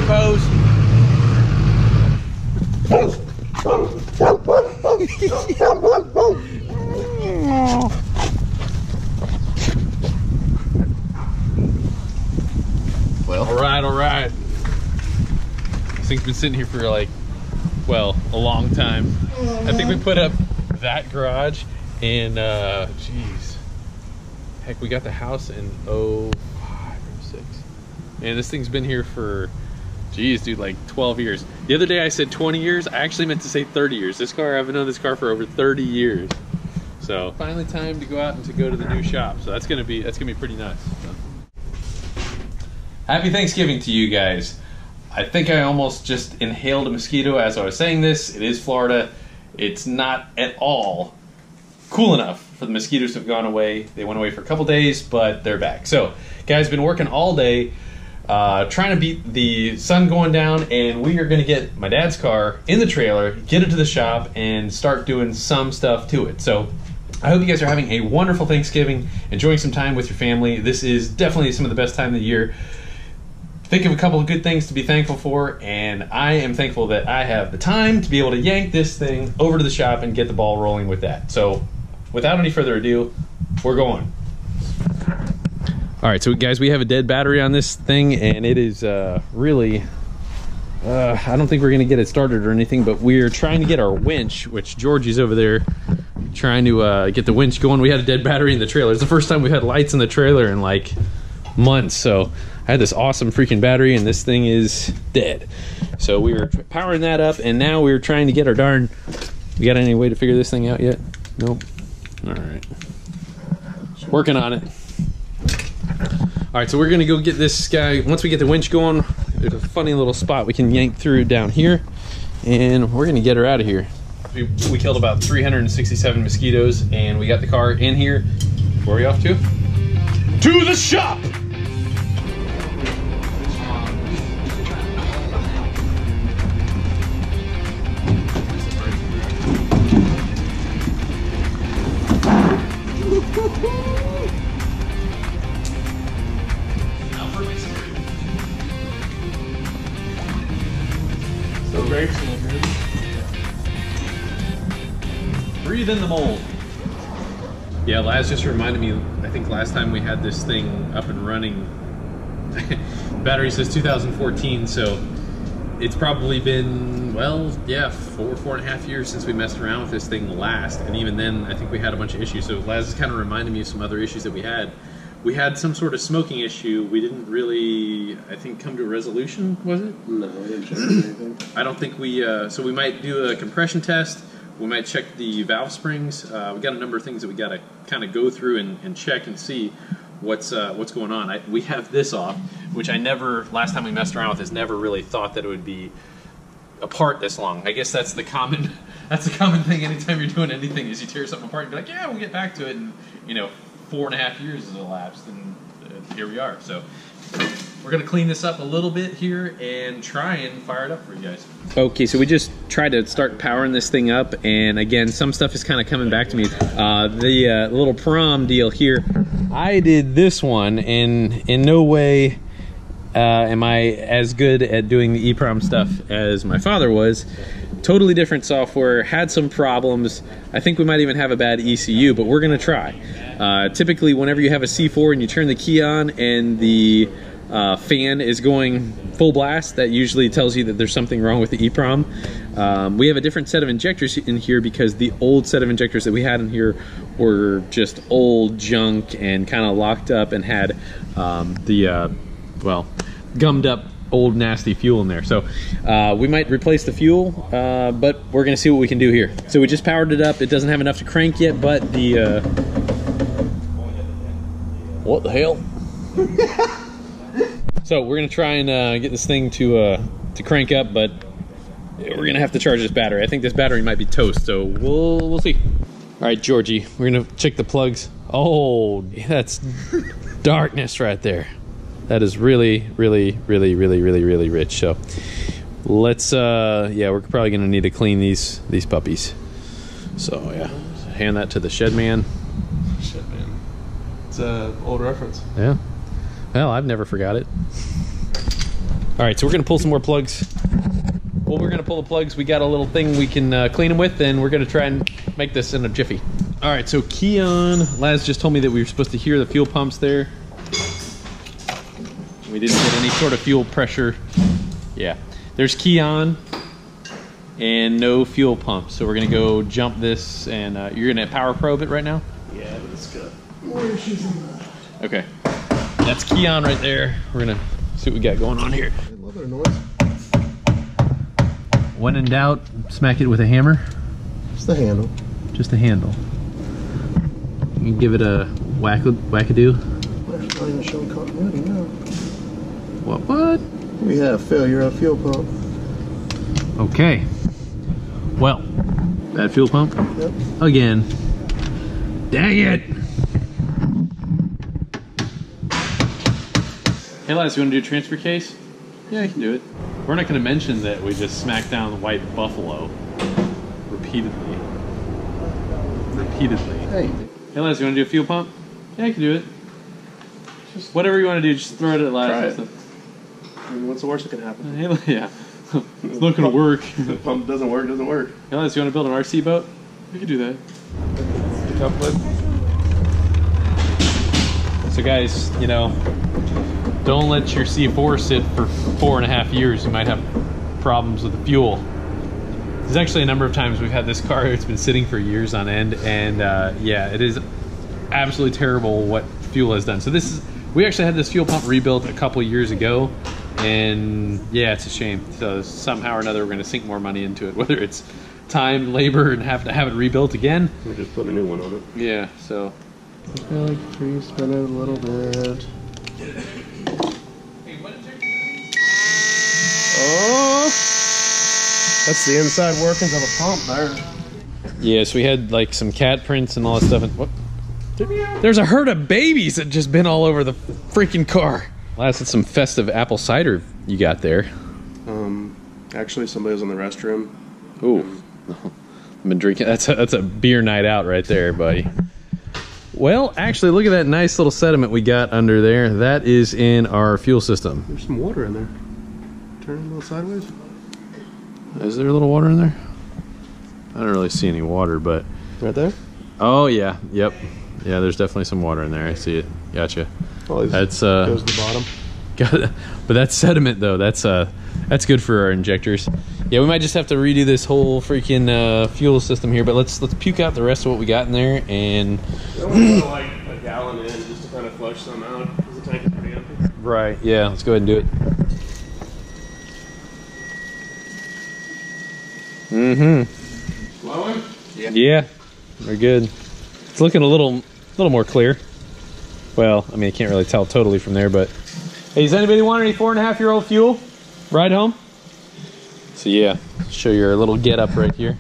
post. Well, all right. This thing's been sitting here for like, well, a long time. I think we put up that garage in, geez. Heck, we got the house in 05 or 06. Man, this thing's been here for, geez, dude, like 12 years. The other day I said 20 years. I actually meant to say 30 years. This car, I've known this car for over 30 years. So finally time to go out and to go to the new shop. So that's gonna be pretty nice. So. Happy Thanksgiving to you guys. I think I almost just inhaled a mosquito as I was saying this. It is Florida. It's not at all cool enough for the mosquitoes to have gone away. They went away for a couple days, but they're back. So, guys, been working all day, trying to beat the sun going down, and we are gonna get my dad's car in the trailer, get it to the shop, and start doing some stuff to it. So, I hope you guys are having a wonderful Thanksgiving, enjoying some time with your family. This is definitely some of the best time of the year. Think of a couple of good things to be thankful for, and I am thankful that I have the time to be able to yank this thing over to the shop and get the ball rolling with that. So, without any further ado, we're going. All right, so guys, we have a dead battery on this thing, and it is really, I don't think we're gonna get it started or anything, but we're trying to get our winch, which Georgie's over there trying to get the winch going. We had a dead battery in the trailer. It's the first time we've had lights in the trailer in like months, so I had this awesome freaking battery, and this thing is dead. So we were powering that up, and now we're trying to get our darn... We got any way to figure this thing out yet? Nope. All right. Working on it. All right, so we're gonna go get this guy. Once we get the winch going, there's a funny little spot we can yank through down here, and we're gonna get her out of here. We killed about 367 mosquitoes, and we got the car in here. Where are we off to? To the shop! So great. Breathe in the mold. Yeah, Laz just reminded me, I think last time we had this thing up and running, battery says 2014, so it's probably been, well, yeah, 4.5 years since we messed around with this thing last, and even then I think we had a bunch of issues. So Laz is kind of reminding me of some other issues that we had. We had some sort of smoking issue. We didn't really, I think, come to a resolution, was it? No, we didn't check anything. I don't think we, so we might do a compression test. We might check the valve springs. We got a number of things that we got to kind of go through and check and see what's going on. We have this off, which I never, last time we messed around with this, never really thought that it would be apart this long. I guess that's the common thing anytime you're doing anything is you tear something apart and be like, yeah, we'll get back to it, and you know, 4.5 years has elapsed, and here we are. So we're gonna clean this up a little bit here and try and fire it up for you guys. Okay, so we just tried to start powering this thing up, and again, some stuff is kind of coming back to me. The little prom deal here, I did this one, and in no way am I as good at doing the EEPROM stuff as my father was. Totally different software, had some problems. I think we might even have a bad ECU, but we're gonna try. Typically, whenever you have a C4 and you turn the key on and the fan is going full blast, that usually tells you that there's something wrong with the EEPROM. We have a different set of injectors in here because the old set of injectors that we had in here were just old junk and kind of locked up and had well, gummed up old nasty fuel in there. So we might replace the fuel, but we're gonna see what we can do here. So we just powered it up. It doesn't have enough to crank yet, but the what the hell? So we're gonna try and get this thing to crank up, but we're gonna have to charge this battery. I think this battery might be toast, so we'll see. All right, Georgie, we're gonna check the plugs. Oh, that's darkness right there. That is really, really, really, really, really, really rich. So let's, yeah, we're probably gonna need to clean these puppies. So yeah, hand that to the shed man. Shed man. It's an old reference. Yeah. Well, I've never forgot it. All right, so we're gonna pull some more plugs. Well, we're gonna pull the plugs. We got a little thing we can clean them with, and we're gonna try and make this in a jiffy. All right, so Keon, Laz just told me that we were supposed to hear the fuel pumps there. We didn't get any sort of fuel pressure. Yeah, there's Keon and no fuel pump. So we're gonna go jump this, and you're gonna power probe it right now? Yeah, but it's good. Okay, that's Keon right there. We're gonna see what we got going on here. I love their noise. When in doubt, smack it with a hammer. Just the handle. Just a handle. You can give it a wackadoo. Not even showing continuity now. What? We have failure of fuel pump. Okay. Well, bad fuel pump. Yep. Again. Dang it! Hey Laz, you want to do a transfer case? Yeah, I can do it. We're not going to mention that we just smacked down the white buffalo repeatedly. Hey. Hey Laz, you want to do a fuel pump? Yeah, I can do it. Just whatever you want to do, just throw it at Laz. Try it. I mean, what's the worst that can happen? Hey, yeah. It's not going to work. If the pump doesn't work, doesn't work. Hey Laz, you want to build an RC boat? We can do that. So guys, you know, don't let your C4 sit for 4.5 years. You might have problems with the fuel. There's actually a number of times we've had this car, it's been sitting for years on end, and yeah, it is absolutely terrible what fuel has done. So this is, we actually had this fuel pump rebuilt a couple years ago, and yeah, it's a shame. So somehow or another we're gonna sink more money into it, whether it's time, labor, and have to have it rebuilt again. We just put a new one on it. Yeah, so. I feel like free spin it a little bit. Oh, that's the inside workings of a pump there. Yeah, so we had like some cat prints and all that stuff. And what? There's a herd of babies that just been all over the freaking car. Last, that's some festive apple cider you got there. Actually, somebody was in the restroom. Ooh, I've been drinking. That's a beer night out right there, buddy. Well, actually, look at that nice little sediment we got under there. That is in our fuel system. There's some water in there. Turn it a little sideways. Is there a little water in there? I don't really see any water, but... Right there? Oh, yeah. Yep. Yeah, there's definitely some water in there. I see it. Gotcha. Oh, that's goes to the bottom. But that's sediment, though. That's good for our injectors. Yeah, we might just have to redo this whole freaking fuel system here, but let's puke out the rest of what we got in there, and... I want to go like a gallon in just to kind of flush some out, because the tank is pretty empty. Right, yeah, let's go ahead and do it. Flowing? Yeah, we're good. It's looking a little more clear. Well, I mean, I can't really tell totally from there, but... Hey, does anybody want any 4.5-year-old fuel? Ride home? So yeah, show you our little get up right here.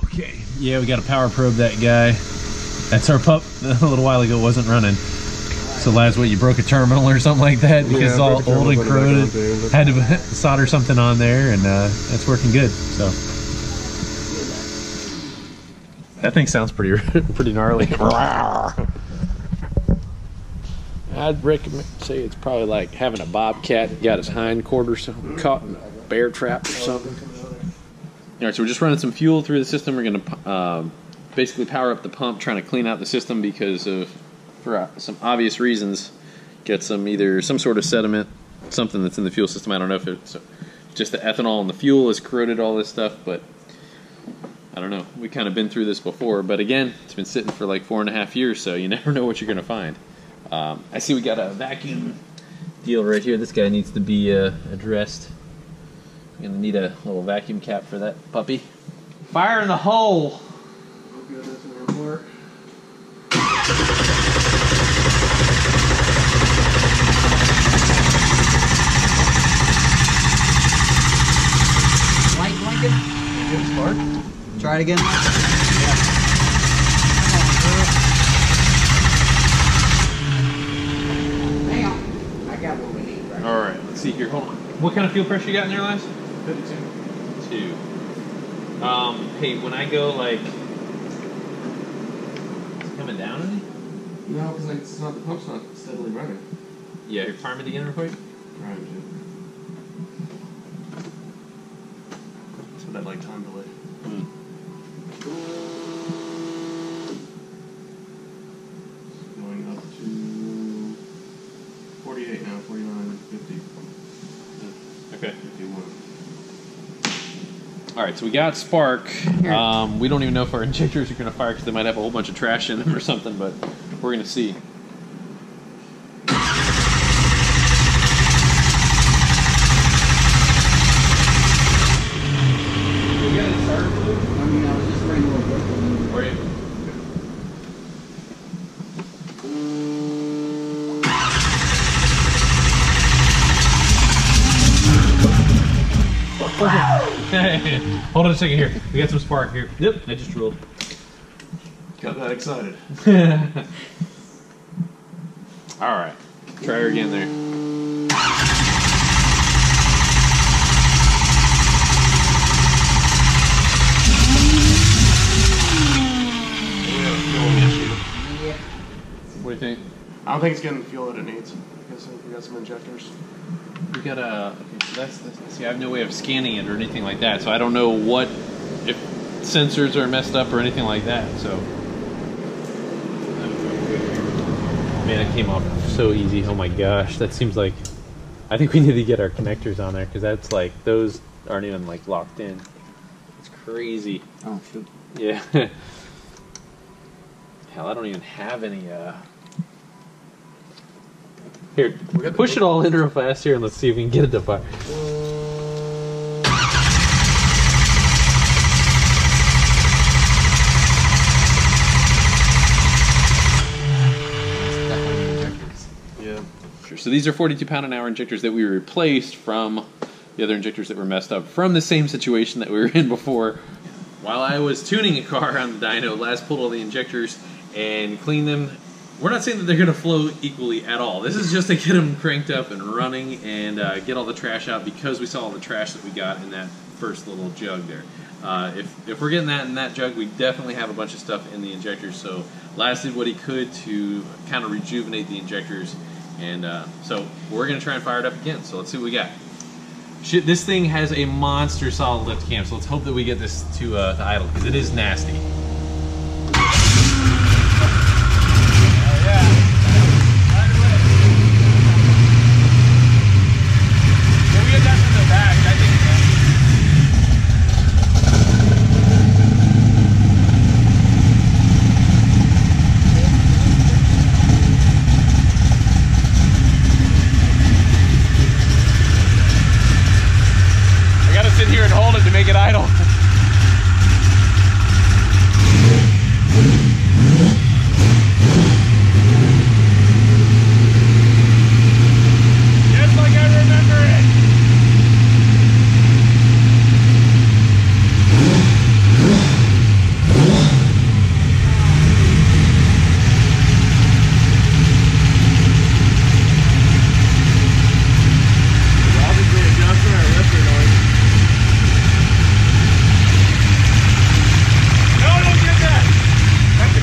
Okay, yeah, we got to power probe that guy. That's our pup. A little while ago wasn't running. So Laz, what, you broke a terminal or something like that? Because it's all old and corroded. Had to solder something on there, and that's working good. So that thing sounds pretty gnarly. I'd recommend say it's probably like having a bobcat got his hindquarters caught in a bear trap or something. All right, so we're just running some fuel through the system. We're gonna basically power up the pump, trying to clean out the system because of, for some obvious reasons, get some sort of sediment, something that's in the fuel system. I don't know if it's just the ethanol in the fuel has corroded all this stuff, but I don't know. We kind of been through this before, but again, it's been sitting for like 4.5 years, so you never know what you're gonna find. I see we got a vacuum deal right here. This guy needs to be addressed. We're gonna need a little vacuum cap for that puppy. Fire in the hole! Light blanket? Good spark. Try it again. Hang on. I got what we need right All right, let's see here. Hold on. What kind of fuel pressure you got in there, Lance? 52. 2. Hey, when I go like, is it coming down any? No, because the pump's not steadily running. Yeah, you're farming again real quick. Right. So that like time delay. Going up to 48 now, 49, 50. Okay. 51. All right, so we got spark. We don't even know if our injectors are going to fire because they might have a whole bunch of trash in them or something, but we're going to see. Hold on a second here. We got some spark here. Yep, I just rolled. Got that excited. All right, try her again there. What do you think? I don't think it's getting the fuel that it needs. I guess we got some injectors. We got a. Okay, so see, I have no way of scanning it or anything like that, so I don't know what if sensors are messed up or anything like that. So, man, it came off so easy. Oh my gosh, that seems like. I think we need to get our connectors on there because that's like those aren't even like locked in. It's crazy. Oh shoot. Yeah. Hell, I don't even have any. Here, push it all in real fast here and let's see if we can get it to fire. Yeah. Sure. So these are 42 pound-an-hour injectors that we replaced from the other injectors that were messed up from the same situation that we were in before. While I was tuning a car on the dyno, Laz pulled all the injectors and cleaned them. We're not saying that they're going to flow equally at all. This is just to get them cranked up and running and get all the trash out because we saw all the trash that we got in that first little jug there. If we're getting that in that jug, we definitely have a bunch of stuff in the injectors. So Laz did what he could to kind of rejuvenate the injectors. And so we're going to try and fire it up again. So let's see what we got. Shit, this thing has a monster solid lift cam. So let's hope that we get this to idle because it is nasty. Here and hold it to make it idle. Just like I remember it. Obviously adjusting our lifter noise.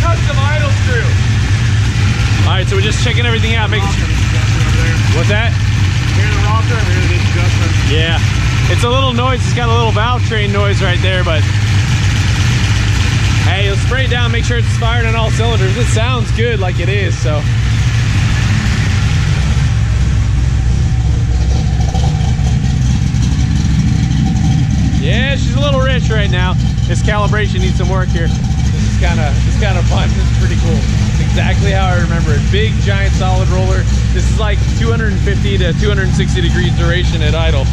Custom idle screw. Alright, so we're just checking everything out. Making sure. What's that? Here's the rocker, here's the adjustment. Yeah. It's a little noise. It's got a little valve train noise right there, but hey, you'll spray it down, make sure it's firing on all cylinders. It sounds good like it is, so. Yeah, she's a little rich right now. This calibration needs some work here. It's kind of fun. This is pretty cool. It's exactly how I remember it. Big, giant, solid roller. This is like 250 to 260 degrees duration at idle.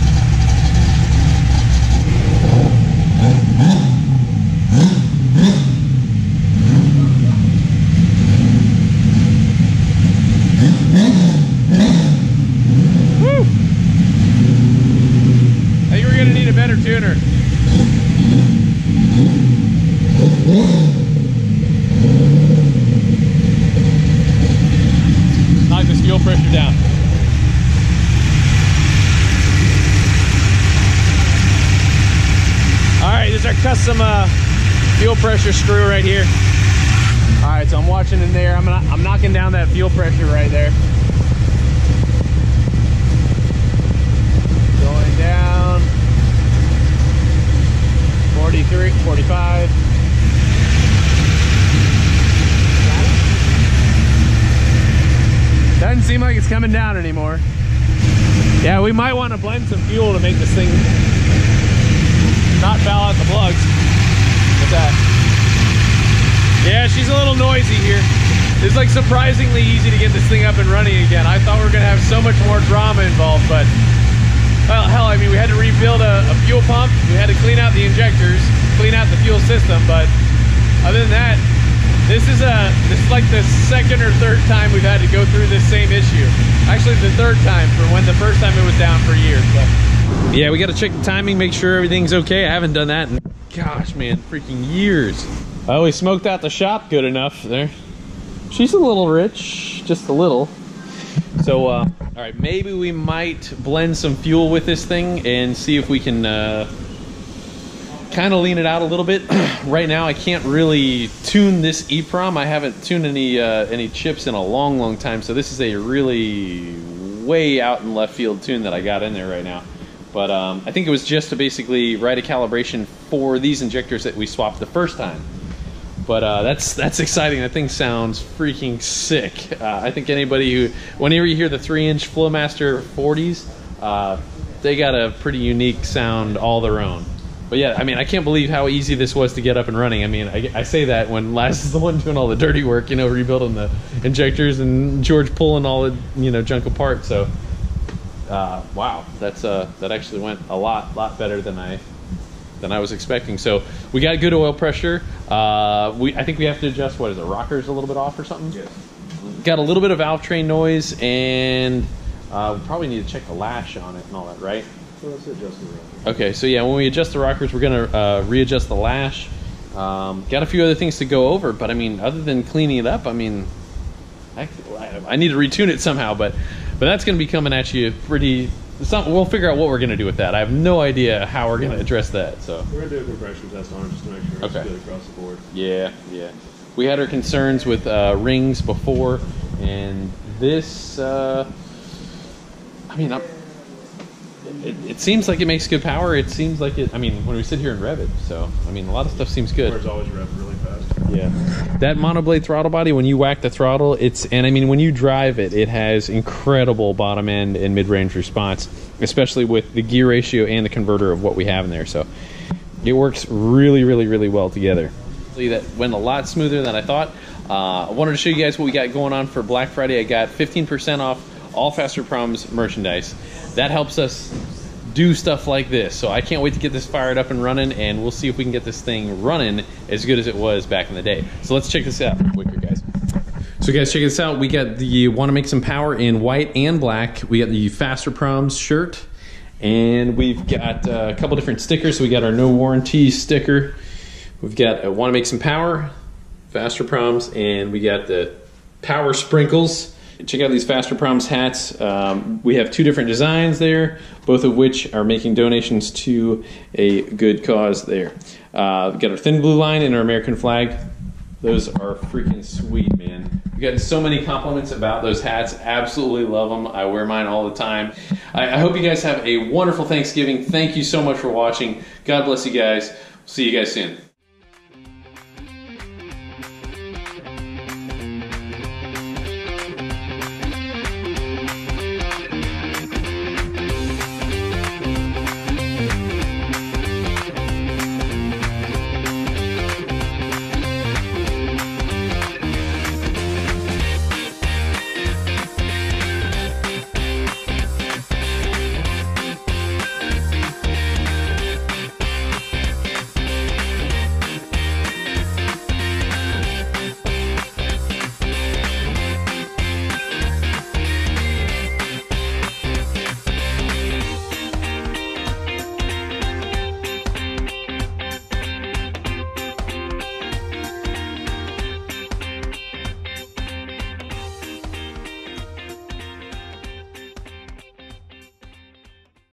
Woo! I think we're gonna need a better tuner. Knock this fuel pressure down. Alright, this is our custom fuel pressure screw right here. Alright, so I'm watching in there. I'm knocking down that fuel pressure right there. seem like it's coming down anymore. Yeah, we might want to blend some fuel to make this thing not foul out the plugs. What's that? Yeah, she's a little noisy here. It's like surprisingly easy to get this thing up and running again. I thought we were gonna have so much more drama involved, but well, hell, I mean, we had to rebuild a fuel pump. We had to clean out the injectors, clean out the fuel system, but other than that, this is like the second or third time we've had to go through this same issue. Actually, the third time for when the first time it was down for years. But yeah, we got to check the timing, make sure everything's okay. I haven't done that in, gosh, man, freaking years. Oh, we smoked out the shop good enough there. She's a little rich, just a little. So, all right, maybe we might blend some fuel with this thing and see if we can kind of lean it out a little bit. Right now, I can't really tune this EEPROM. I haven't tuned any chips in a long time, so this is a really way out in left field tune that I got in there right now. But I think it was just to basically write a calibration for these injectors that we swapped the first time. But that's exciting. That thing sounds freaking sick. I think anybody who, whenever you hear the 3-inch Flowmaster 40s, they got a pretty unique sound all their own. But yeah, I mean, I can't believe how easy this was to get up and running. I mean, I say that when Laz is the one doing all the dirty work, you know, rebuilding the injectors and George pulling all the, you know, junk apart. So, wow, that actually went a lot better than I was expecting. So we got good oil pressure. I think we have to adjust, what is it, rockers a little bit off or something? Yes. Got a little bit of valve train noise, and we probably need to check the lash on it and all that, right? So let's adjust the rockers. Okay, so yeah, when we adjust the rockers, we're gonna readjust the lash. Got a few other things to go over, but I mean, other than cleaning it up, I mean, I need to retune it somehow, but that's gonna be coming at you pretty. We'll figure out what we're gonna do with that. I have no idea how we're gonna address that. So we're gonna do a compression test on it just to make sure it's good across the board. Yeah. We had our concerns with rings before, and this, I mean, it seems like it makes good power. It seems like it, I mean, when we sit here and rev it, so, I mean, a lot of stuff seems good. It's always rev really fast. Yeah. That monoblade throttle body, when you whack the throttle, and I mean, when you drive it, it has incredible bottom end and mid-range response, especially with the gear ratio and the converter of what we have in there. So it works really well together. That went a lot smoother than I thought. I wanted to show you guys what we got going on for Black Friday. I got 15% off all Fasterproms merchandise. That helps us do stuff like this. So I can't wait to get this fired up and running, and we'll see if we can get this thing running as good as it was back in the day. So let's check this out quicker, guys. So guys, check this out. We got the Want to Make Some Power in white and black. We got the Fasterproms shirt, and we've got a couple different stickers. So we got our no warranty sticker. We've got Want to Make Some Power, Fasterproms, and we got the Power Sprinkles. Check out these Fasterproms hats. We have two different designs there, both of which are making donations to a good cause there. We've got our thin blue line and our American flag. Those are freaking sweet, man. We've gotten so many compliments about those hats. Absolutely love them. I wear mine all the time. I hope you guys have a wonderful Thanksgiving. Thank you so much for watching. God bless you guys. See you guys soon.